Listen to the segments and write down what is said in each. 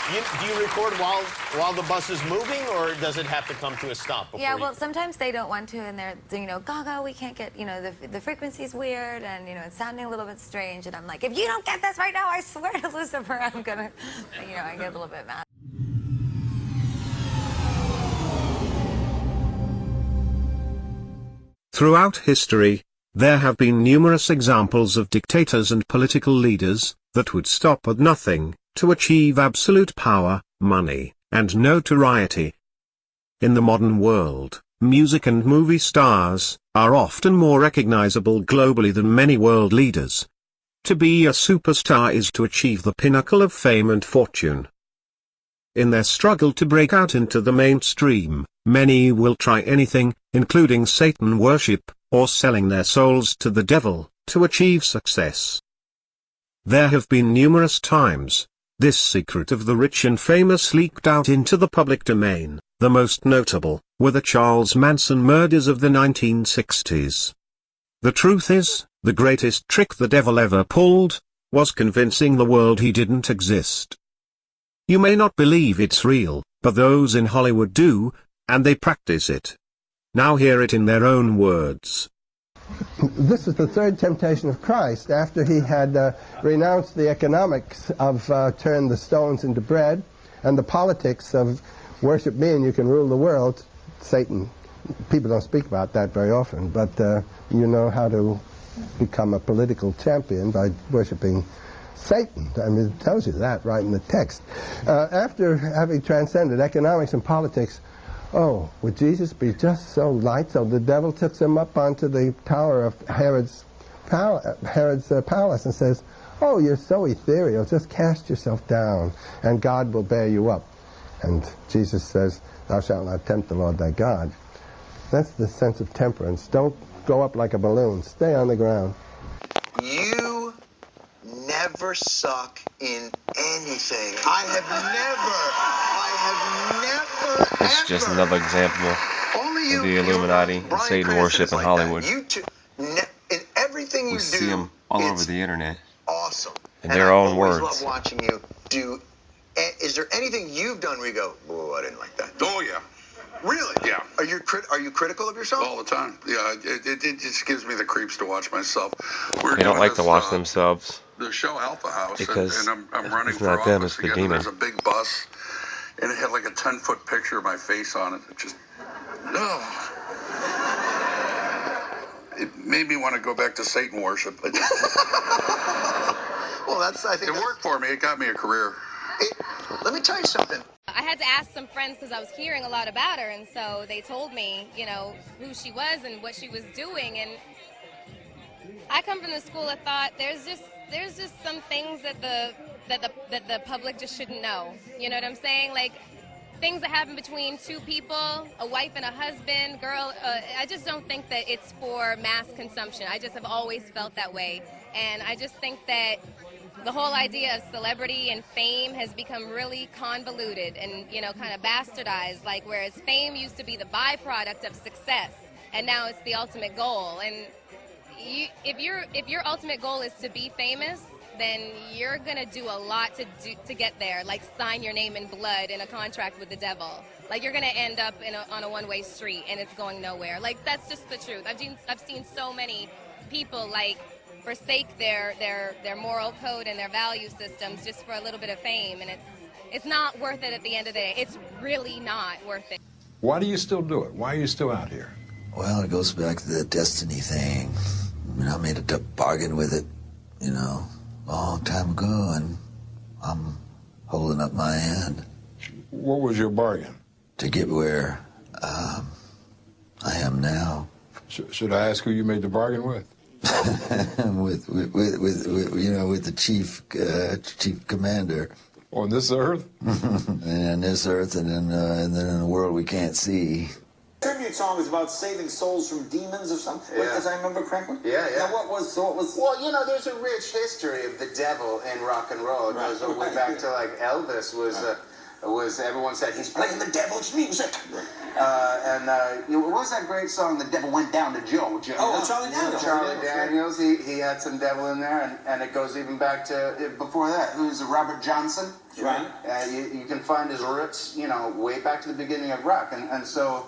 Do you record while the bus is moving, or does it have to come to a stop before? Yeah, well, sometimes they don't want to, and they're, you know, Gaga, we can't get, you know, the frequency's weird, and, you know, it's sounding a little bit strange, and I'm like, if you don't get this right now, I swear to Lucifer, I'm gonna, you know, I get a little bit mad. Throughout history, there have been numerous examples of dictators and political leaders that would stop at nothing to achieve absolute power, money, and notoriety. In the modern world, music and movie stars are often more recognizable globally than many world leaders. To be a superstar is to achieve the pinnacle of fame and fortune. In their struggle to break out into the mainstream, many will try anything, including Satan worship, or selling their souls to the devil, to achieve success. There have been numerous times this secret of the rich and famous leaked out into the public domain. The most notable were the Charles Manson murders of the 1960s. The truth is, the greatest trick the devil ever pulled was convincing the world he didn't exist. You may not believe it's real, but those in Hollywood do, and they practice it. Now hear it in their own words. This is the third temptation of Christ after he had renounced the economics of turn the stones into bread and the politics of worship me and you can rule the world. Satan, people don't speak about that very often, but you know how to become a political champion by worshiping Satan. I mean, it tells you that right in the text. After having transcended economics and politics, oh, would Jesus be just so light? So the devil took him up onto the tower of Herod's palace and says, oh, you're so ethereal, just cast yourself down and God will bear you up. And Jesus says, thou shalt not tempt the Lord thy God. That's the sense of temperance. Don't go up like a balloon. Stay on the ground. You never suck in anything. I have never, It's just another example of the Illuminati and Satan worship in Hollywood. In everything you do, see them all over the internet. Awesome. In their own words. I always love watching you do. Is there anything you've done where you go, oh, I didn't like that? Oh, yeah. Really? Yeah. Are you critical of yourself? All the time. Yeah, it just gives me the creeps to watch myself. They don't like to watch themselves. The show Alpha House, because and I'm running it's for not office them, it's the again. demon. There's a big bus, and it had like a 10-foot picture of my face on it. It just, it made me want to go back to Satan worship. Well, I think it worked for me. It got me a career. Let me tell you something. I had to ask some friends because I was hearing a lot about her, and so they told me, you know, who she was and what she was doing. And I come from the school of thought there's just some things that the public just shouldn't know. You know what I'm saying? Like things that happen between two people, a wife and a husband, girl. I just don't think that it's for mass consumption. I just have always felt that way, and I just think that the whole idea of celebrity and fame has become really convoluted and, you know, kind of bastardized, like whereas fame used to be the byproduct of success, and now it's the ultimate goal. And if your ultimate goal is to be famous, then you're gonna do a lot to get there, like sign your name in blood in a contract with the devil. Like you're gonna end up on a one-way street and it's going nowhere. Like that's just the truth. I've seen so many people like forsake their moral code and their value systems just for a little bit of fame, and it's not worth it at the end of the day. It's really not worth it. Why do you still do it? Why are you still out here? Well, it goes back to the destiny thing. I mean, I made a bargain with it, you know, a long time ago, and I'm holding up my hand. What was your bargain? To get where I am now. Should I ask who you made the bargain with? with you know, with the chief commander. On this earth? And on this earth, and then in a world we can't see. Tribute song is about saving souls from demons or something, Yeah. as I remember correctly. Yeah, yeah. Now, what was? Well, you know, there's a rich history of the devil in rock and roll. It goes all the way back to like Elvis was was everyone said he's playing the devil's music. What was that great song, The Devil Went Down to Joe? Oh, Charlie Daniels. Charlie Daniels, he had some devil in there, and it goes even back to before that. Who's Robert Johnson? Right. You can find his roots, way back to the beginning of rock. And so,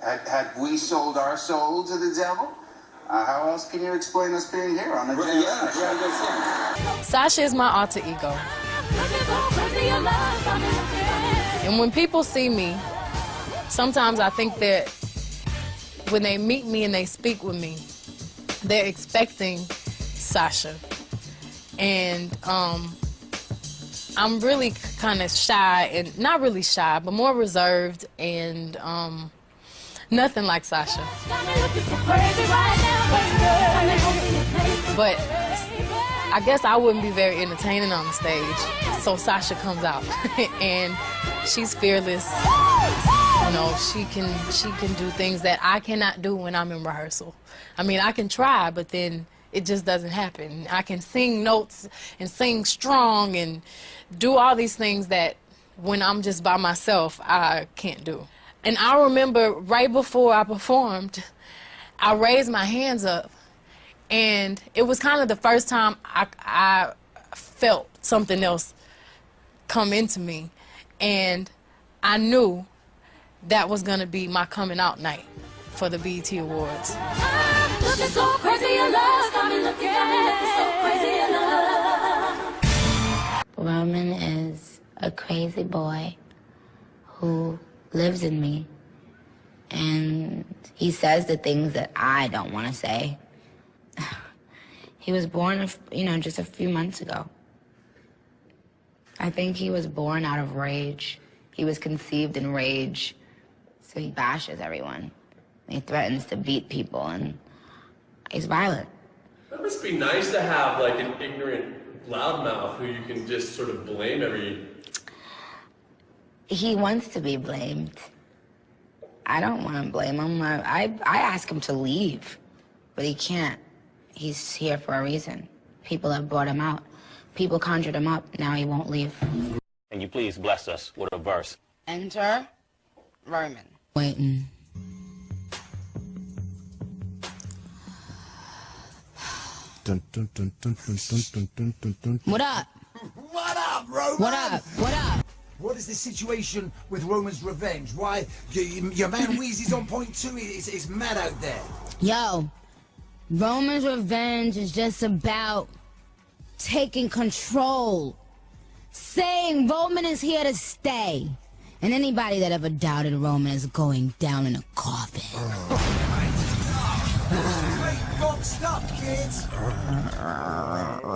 had we sold our soul to the devil? How else can you explain us being here on the jam? Yeah. Sasha is my alter ego. And when people see me, sometimes I think that when they meet me and they speak with me, they're expecting Sasha. And I'm really kind of shy, and not really shy, but more reserved, and nothing like Sasha. But I guess I wouldn't be very entertaining on the stage, so Sasha comes out, and she's fearless. She can do things that I cannot do when I'm in rehearsal. I mean, I can try, but then it just doesn't happen. I can sing notes and sing strong and do all these things that when I'm just by myself, I can't do. And I remember right before I performed, I raised my hands up, and it was kind of the first time I felt something else come into me, and I knew that was going to be my coming out night for the BET Awards. Roman is a crazy boy who lives in me, and he says the things that I don't want to say. He was born, just a few months ago. I think he was born out of rage. He was conceived in rage, so he bashes everyone. He threatens to beat people, and he's violent. That must be nice to have, like, an ignorant loudmouth who you can just sort of blame every... He wants to be blamed. I don't want to blame him. I ask him to leave, but he can't. He's here for a reason. People have brought him out. People conjured him up. Now he won't leave. Can you please bless us with a verse? Enter Roman. Waiting. Dun, dun, dun, dun, dun, dun, dun, dun, dun. What up? What up, Roman? What up? What up? What is the situation with Roman's revenge? Why, your man Wheezy's on point too. It's mad out there. Yo, Roman's revenge is just about taking control. Saying Roman is here to stay. And anybody that ever doubted Roman is going down in a coffin. Boxed up, kids.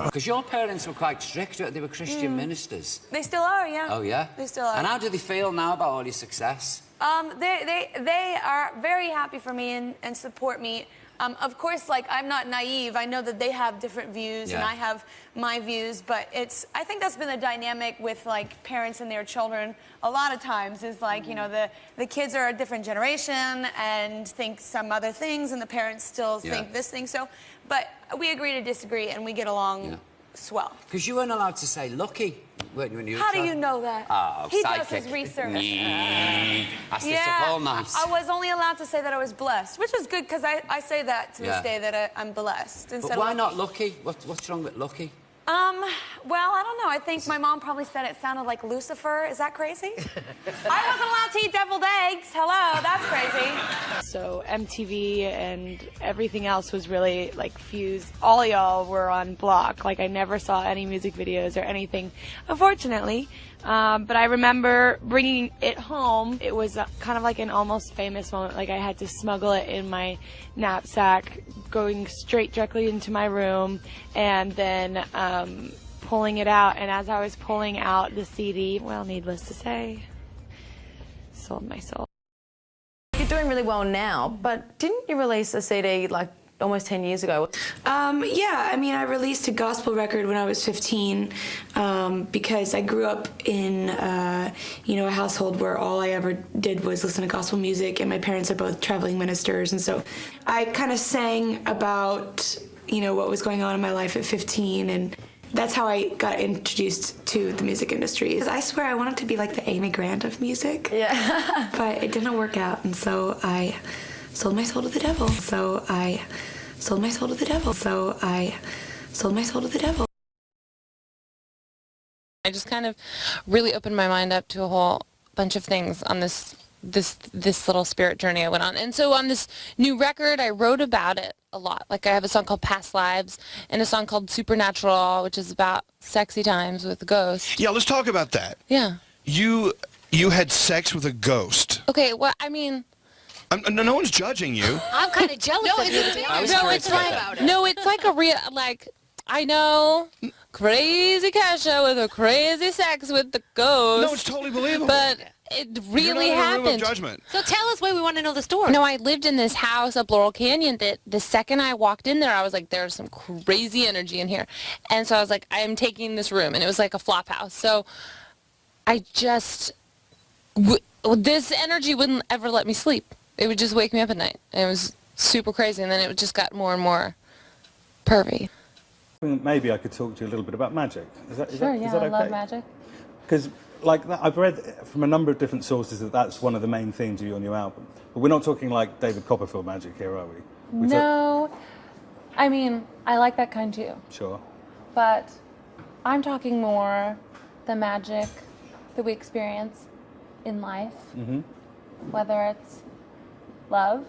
Because your parents were quite strict, they were Christian ministers. They still are, yeah. Oh, yeah? They still are. And how do they feel now about all your success? They are very happy for me and support me. Of course, like, I'm not naive. I know that they have different views, and I have my views, but I think that's been the dynamic with, like, parents and their children a lot of times is, like, the kids are a different generation and think some other things, and the parents still think this thing. So, but we agree to disagree, and we get along swell. Because you weren't allowed to say lucky, weren't you, when you were a How child? do you know that? Oh, he psychic. does his research. I stayed up all night. I was only allowed to say that I was blessed, which is good because I say that to this day that I'm blessed. But why not lucky? What's wrong with lucky? Well, I don't know. I think my mom probably said it sounded like Lucifer. Is that crazy? I wasn't allowed to eat deviled eggs. Hello, that's crazy. So MTV and everything else was really, like, fused. All y'all were on block. Like, I never saw any music videos or anything, unfortunately. But I remember bringing it home. It was kind of like an almost famous moment. Like, I had to smuggle it in my knapsack, going directly into my room, and then pulling it out. And as I was pulling out the CD, well, needless to say, sold my soul. You're doing really well now, but didn't you release a CD, like, almost 10 years ago? Yeah, I mean, I released a gospel record when I was 15 because I grew up in, a household where all I ever did was listen to gospel music, and my parents are both traveling ministers, and so I kind of sang about, what was going on in my life at 15, and That's how I got introduced to the music industry. 'Cause I swear I wanted to be like the Amy Grant of music. Yeah. But it didn't work out, and so I sold my soul to the devil. So I sold my soul to the devil. So I sold my soul to the devil. I just kind of really opened my mind up to a whole bunch of things on this little spirit journey I went on. And so on this new record, I wrote about it a lot. Like I have a song called Past Lives and a song called Supernatural, which is about sexy times with a ghost. Yeah, let's talk about that. Yeah. You had sex with a ghost. Okay, well, I mean... no one's judging you. I'm kind of jealous of you. It's like a real, like, I know, crazy Kesha with her crazy sex with the ghost. No, it's totally believable. But it really happened. Judgment. So tell us why we want to know the story. No, I lived in this house up Laurel Canyon that the second I walked in there, I was like, there's some crazy energy in here. And so I was like, I am taking this room. And it was like a flop house. So I just, this energy wouldn't ever let me sleep. It would just wake me up at night. And it was super crazy. And then it just got more and more pervy. Maybe I could talk to you a little bit about magic. Is that Sure, okay? yeah, I love magic. Because like that, I've read from a number of different sources that that's one of the main themes of your new album. But we're not talking like David Copperfield magic here, are we? No, I mean, I like that kind too. Sure. But I'm talking more the magic that we experience in life, whether it's love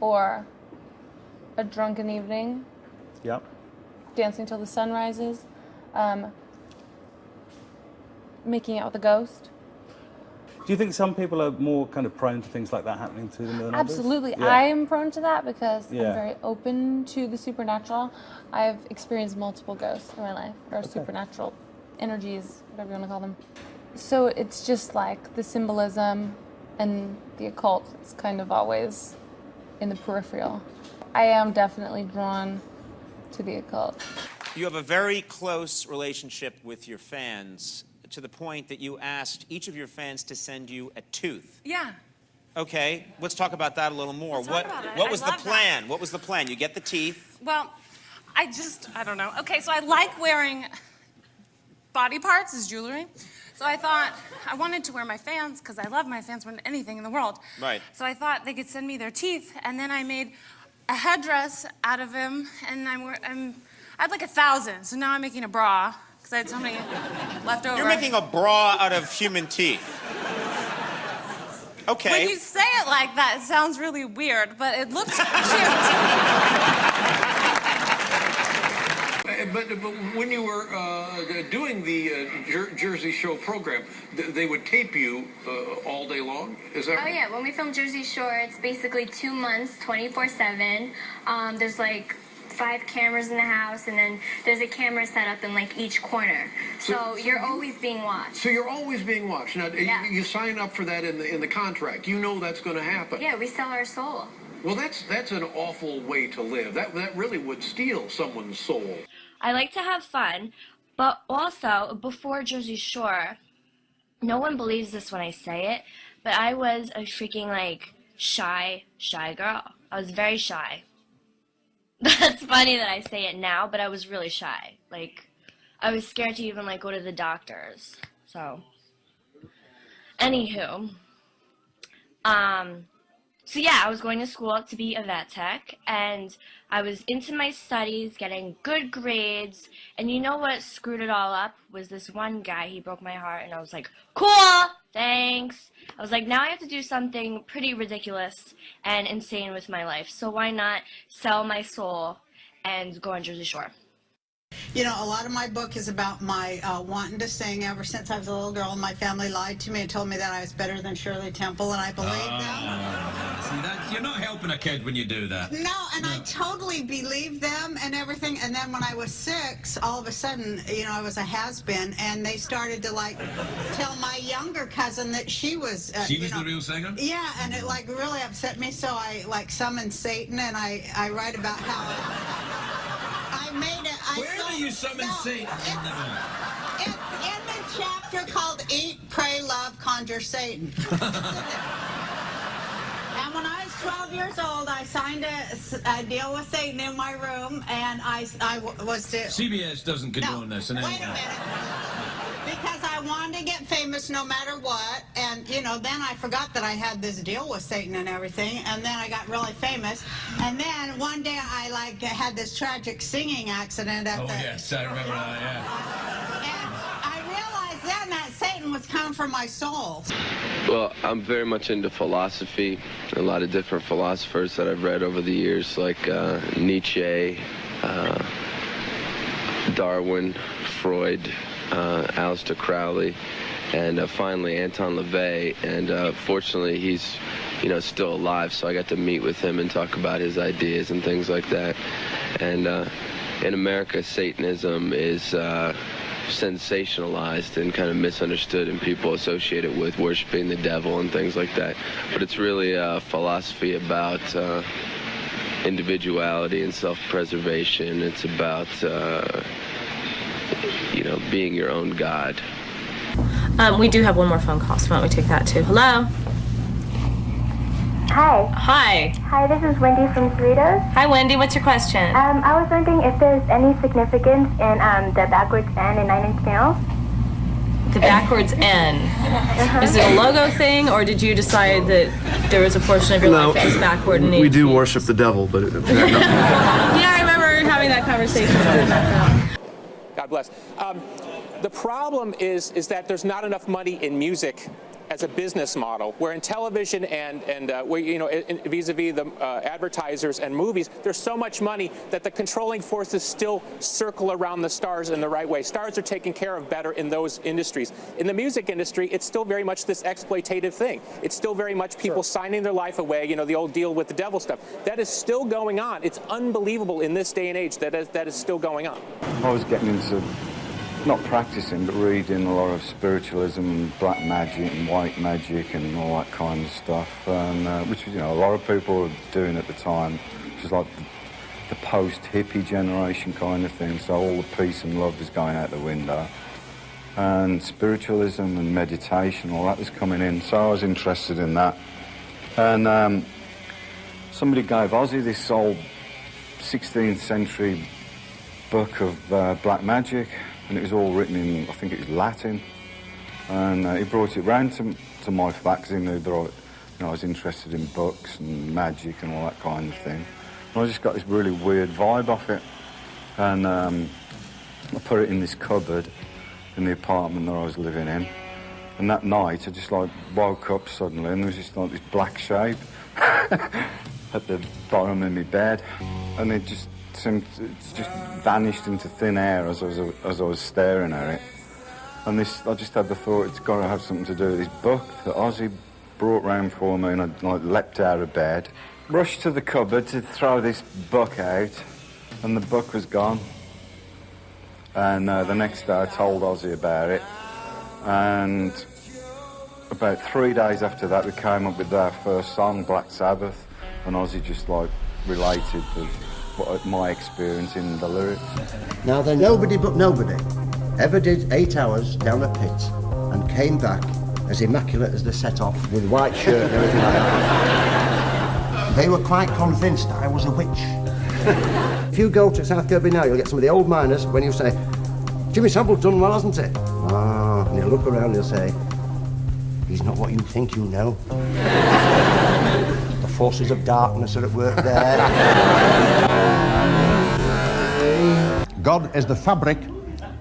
or a drunken evening, dancing till the sun rises, making out with a ghost. Do you think some people are more kind of prone to things like that happening to them than others? Absolutely. Yeah. I am prone to that because I'm Yeah. very open to the supernatural. I've experienced multiple ghosts in my life, or supernatural energies, whatever you want to call them. So it's just like the symbolism and the occult. It's kind of always in the peripheral. I am definitely drawn to the occult. You have a very close relationship with your fans, to the point that you asked each of your fans to send you a tooth. Yeah. Okay, let's talk about that a little more. Let's talk about it. What I was the love plan? What was the plan? You get the teeth. Well, I don't know. Okay, so I like wearing body parts as jewelry. So I thought I wanted to wear my fans because I love my fans more than anything in the world. Right. So I thought they could send me their teeth, and then I made a headdress out of them, and I had like 1,000. So now I'm making a bra because I had so many left over. You're making a bra out of human teeth. Okay. When you say it like that, it sounds really weird, but it looks cute. But when you were doing the Jersey Shore program, they would tape you all day long? Is that right? Oh, yeah. When we film Jersey Shore, it's basically 2 months, 24/7. There's like 5 cameras in the house, and then there's a camera set up in like each corner. So you're always being watched. So you're always being watched. Now, Yeah. you sign up for that in the contract. You know that's going to happen. Yeah, we sell our soul. Well, that's an awful way to live. That really would steal someone's soul. I like to have fun, but also before Jersey Shore, no one believes this when I say it, but I was a freaking like shy girl. I was very shy. That's funny that I say it now, but I was really shy. Like, I was scared to even like go to the doctors. So, anywho, so yeah, I was going to school to be a vet tech, and I was into my studies, getting good grades, and you know what screwed it all up was this one guy. He broke my heart, and I was like, cool, thanks. I was like, now I have to do something pretty ridiculous and insane with my life, so why not sell my soul and go on Jersey Shore? You know, a lot of my book is about my wanting to sing. Ever since I was a little girl, and my family lied to me and told me that I was better than Shirley Temple, and I believed them. See, you're not helping a kid when you do that. No, and I totally believed them and everything. And then when I was 6, all of a sudden, you know, I was a has-been, and they started to like tell my younger cousin that she was. She was the real singer? Yeah, and it like really upset me. So I like summoned Satan, and I write about how I made it. Where do you summon Satan? It's in the chapter called Eat, Pray, Love, Conjure Satan. And when I was 12 years old, I signed a deal with Satan in my room, and I was to... CBS doesn't condone this. And wait a minute. Because I wanted to get famous no matter what, and, you know, then I forgot that I had this deal with Satan and everything, and then I got really famous. And then one day I, like, had this tragic singing accident at the... Oh, yes, I remember that, yeah. And I realized then that Satan was coming for my soul. Well, I'm very much into philosophy. A lot of different philosophers that I've read over the years, like Nietzsche, Darwin, Freud, Aleister Crowley, and finally Anton LaVey. And fortunately, he's, you know, still alive, so I got to meet with him and talk about his ideas and things like that. And in America, Satanism is sensationalized and kind of misunderstood, and people associate it with worshiping the devil and things like that. But it's really a philosophy about individuality and self-preservation. It's about you know, being your own God. We do have one more phone call, so why don't we take that too? Hello? Hi. Hi. Hi, this is Wendy from Cerritos. Hi, Wendy. What's your question? I was wondering if there's any significance in the backwards N in Nine Inch Nails. The backwards N. Is it a logo thing, or did you decide that there was a portion of your life that was backward? And we do worship the devil, but... Yeah, I remember having that conversation. God bless. The problem is that there's not enough money in music as a business model, where in television and where, you know, vis-a-vis the advertisers and movies, there's so much money that the controlling forces still circle around the stars in the right way. Stars are taken care of better in those industries. In the music industry, it's still very much this exploitative thing. It's still very much people signing their life away, you know, the old deal with the devil stuff. That is still going on. It's unbelievable in this day and age that is still going on. I was getting into, not practicing, but reading a lot of spiritualism and black magic and white magic and all that kind of stuff, and which, you know, a lot of people were doing at the time, which is like the post-hippie generation kind of thing, so all the peace and love was going out the window. And spiritualism and meditation, all that was coming in, so I was interested in that. And somebody gave Ozzy this old 16th century book of black magic, and it was all written in, I think it was Latin, and he brought it round to my flat because he knew that I was interested in books and magic and all that kind of thing. And I just got this really weird vibe off it, and I put it in this cupboard in the apartment that I was living in, and that night I just like woke up suddenly and there was just like this black shape at the bottom of my bed, and it just vanished into thin air as I was staring at it. And I just had the thought, it's got to have something to do with this book that Ozzy brought round for me, and I like leapt out of bed, rushed to the cupboard to throw this book out, and the book was gone. And the next day I told Ozzy about it, and about 3 days after that we came up with our first song, Black Sabbath, and Ozzy just like related my experience in the lyrics. Now then, nobody but nobody ever did 8 hours down a pit and came back as immaculate as the set-off with white shirt and everything like that. They were quite convinced I was a witch. If you go to South Kirby now, you'll get some of the old miners when you say, Jimmy Sample's done well, hasn't he? Ah, and he'll look around and he'll say, he's not what you think you know. The forces of darkness are at work there. God is the fabric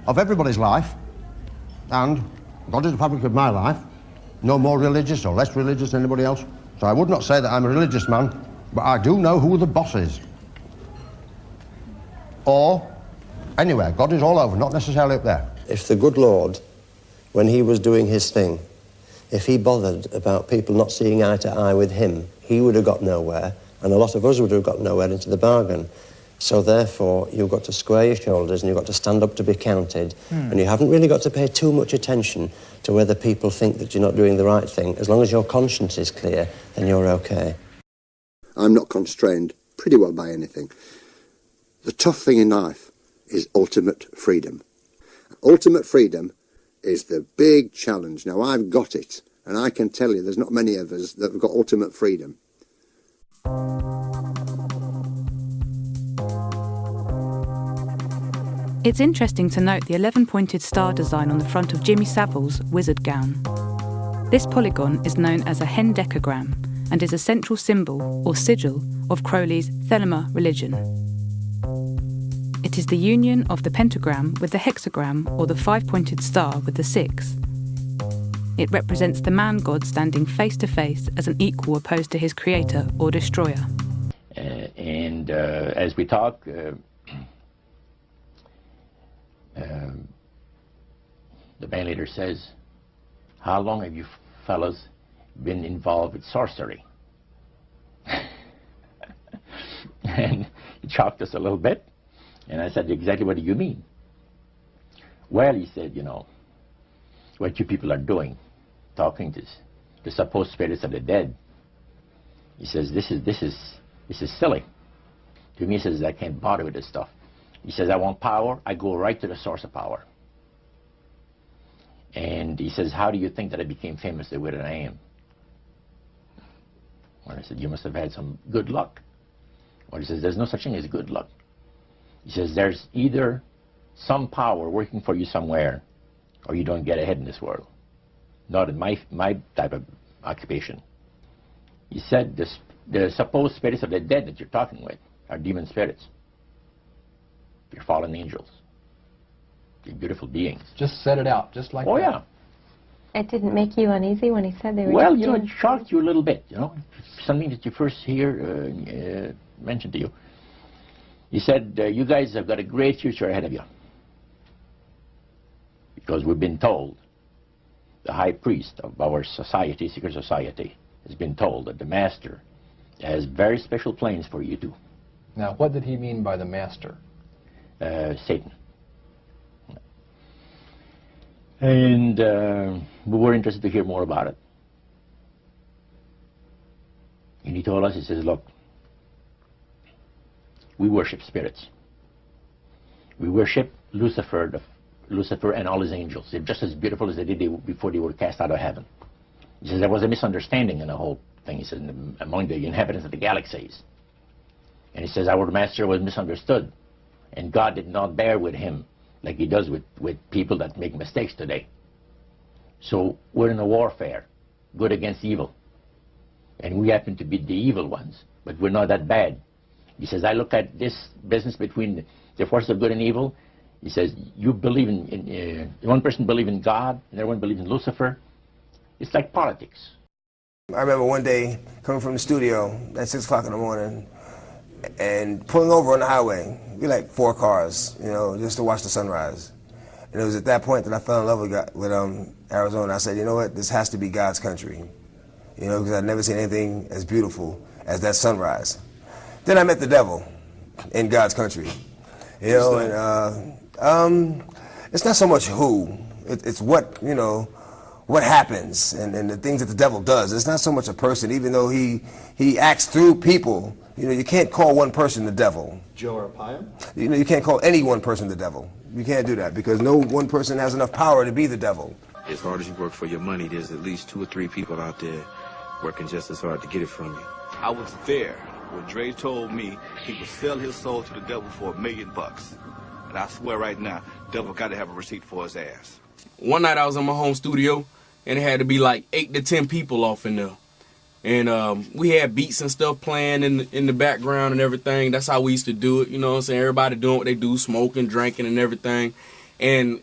of everybody's life, and God is the fabric of my life. No more religious or less religious than anybody else. So I would not say that I'm a religious man, but I do know who the boss is. Or anywhere. God is all over, not necessarily up there. If the good Lord, when he was doing his thing, if he bothered about people not seeing eye to eye with him, he would have got nowhere, and a lot of us would have got nowhere into the bargain. So therefore, you've got to square your shoulders and you've got to stand up to be counted, and you haven't really got to pay too much attention to whether people think that you're not doing the right thing. As long as your conscience is clear, then you're okay. I'm not constrained pretty well by anything. The tough thing in life is ultimate freedom. Ultimate freedom is the big challenge. Now, I've got it, and I can tell you there's not many of us that have got ultimate freedom. It's interesting to note the 11-pointed star design on the front of Jimmy Savile's wizard gown. This polygon is known as a hendecagram and is a central symbol or sigil of Crowley's Thelema religion. It is the union of the pentagram with the hexagram or the 5-pointed star with the 6. It represents the man-god standing face to face as an equal opposed to his creator or destroyer. As we talk, the band leader says, "How long have you fellas been involved with sorcery?" And he shocked us a little bit. And I said, "Exactly what do you mean?" "Well," he said, "you know, what you people are doing, talking to the supposed spirits of the dead." He says, this is silly. To me, he says, "I can't bother with this stuff." He says, "I want power, I go right to the source of power." And he says, "How do you think that I became famous the way that I am?" Well, I said, "You must have had some good luck." Well, he says, "There's no such thing as good luck." He says, "There's either some power working for you somewhere, or you don't get ahead in this world. Not in my type of occupation." He said, the supposed spirits of the dead that you're talking with are demon spirits. They're fallen angels. They're beautiful beings. Just set it out, just like that. Oh, yeah. It didn't make you uneasy when he said they were... Well, you know, it shocked you a little bit, you know. Something that you first hear mentioned to you. He said, "You guys have got a great future ahead of you. Because we've been told, the high priest of our society, secret society, has been told that the master has very special plans for you too." Now, what did he mean by the master? Satan. And we were interested to hear more about it. And he told us, he says, "Look, we worship spirits. We worship Lucifer and all his angels. They're just as beautiful as they did before they were cast out of heaven." He says, "There was a misunderstanding in the whole thing," he says, "among the inhabitants of the galaxies." And he says, "Our master was misunderstood, and God did not bear with him like he does with people that make mistakes today. So we're in a warfare, good against evil. And we happen to be the evil ones, but we're not that bad." He says, "I look at this business between the forces of good and evil." He says, "You believe in one person believes in God, and everyone believes in Lucifer. It's like politics." I remember one day coming from the studio at 6 o'clock in the morning and pulling over on the highway. We like 4 cars, you know, just to watch the sunrise. And it was at that point that I fell in love with Arizona. I said, "You know what, this has to be God's country." You know, because I'd never seen anything as beautiful as that sunrise. Then I met the devil in God's country. You know, and it's not so much who, it's what, you know, what happens and the things that the devil does. It's not so much a person, even though he acts through people. You know, you can't call one person the devil. Joe Arpaio? You know, you can't call any one person the devil. You can't do that because no one person has enough power to be the devil. As hard as you work for your money, there's at least 2 or 3 people out there working just as hard to get it from you. I was there when Dre told me he would sell his soul to the devil for $1 million. And I swear right now, devil got to have a receipt for his ass. One night I was in my home studio, and it had to be like 8 to 10 people off in there. And we had beats and stuff playing in the background and everything. That's how we used to do it, you know what I'm saying? Everybody doing what they do, smoking, drinking, and everything. And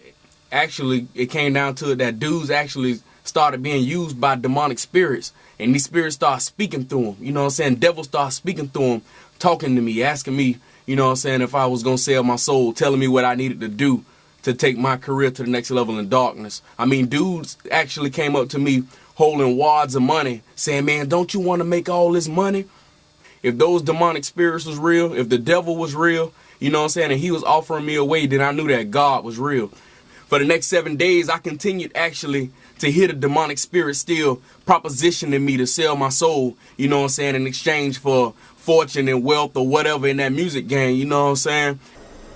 actually, it came down to it that dudes actually started being used by demonic spirits. And these spirits started speaking through them, you know what I'm saying? Devils started speaking through them, talking to me, asking me, you know what I'm saying, if I was going to sell my soul, telling me what I needed to do to take my career to the next level in darkness. I mean, dudes actually came up to me holding wads of money, saying, "Man, don't you want to make all this money?" If those demonic spirits was real, if the devil was real, you know what I'm saying, and he was offering me a way, then I knew that God was real. For the next 7 days, I continued actually to hear the demonic spirit still propositioning me to sell my soul, you know what I'm saying, in exchange for fortune and wealth or whatever in that music game, you know what I'm saying.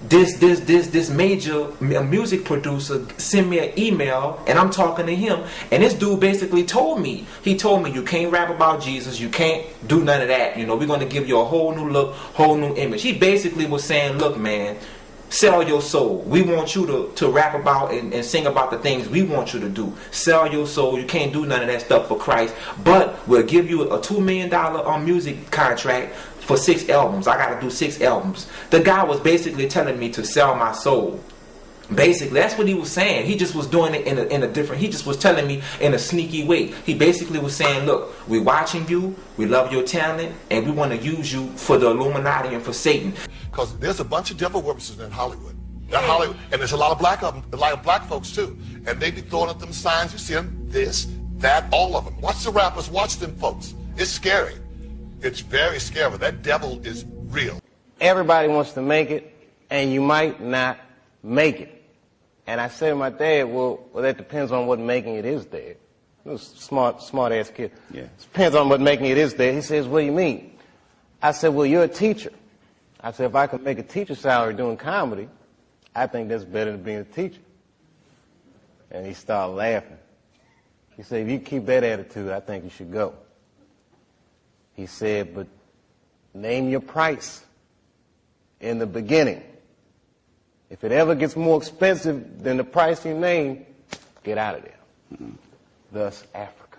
this major music producer sent me an email, and I'm talking to him, and this dude basically told me, you can't rap about Jesus, you can't do none of that, you know, we're going to give you a whole new look, whole new image. He basically was saying, look, man, sell your soul. We want you to rap about and sing about the things we want you to do. Sell your soul. You can't do none of that stuff for Christ, but we'll give you a $2 million music contract for 6 albums. I got to do 6 albums. The guy was basically telling me to sell my soul. Basically, that's what he was saying. He just was doing it in a different, he just was telling me in a sneaky way. He basically was saying, look, we're watching you, we love your talent, and we want to use you for the Illuminati and for Satan. Because there's a bunch of devil worshipers in Hollywood. Hollywood, and there's a lot of black folks too. And they be throwing up them signs, you see them, this, that, all of them. Watch the rappers, watch them folks. It's scary. It's very scary. That devil is real. Everybody wants to make it, and you might not make it. And I said to my dad, well, that depends on what making it is, Dad. He was a smart ass kid. Yeah. It depends on what making it is, Dad. He says, what do you mean? I said, well, you're a teacher. I said, if I could make a teacher salary doing comedy, I think that's better than being a teacher. And he started laughing. He said, if you keep that attitude, I think you should go. He said, but name your price in the beginning. If it ever gets more expensive than the price you name, get out of there. Thus, Africa.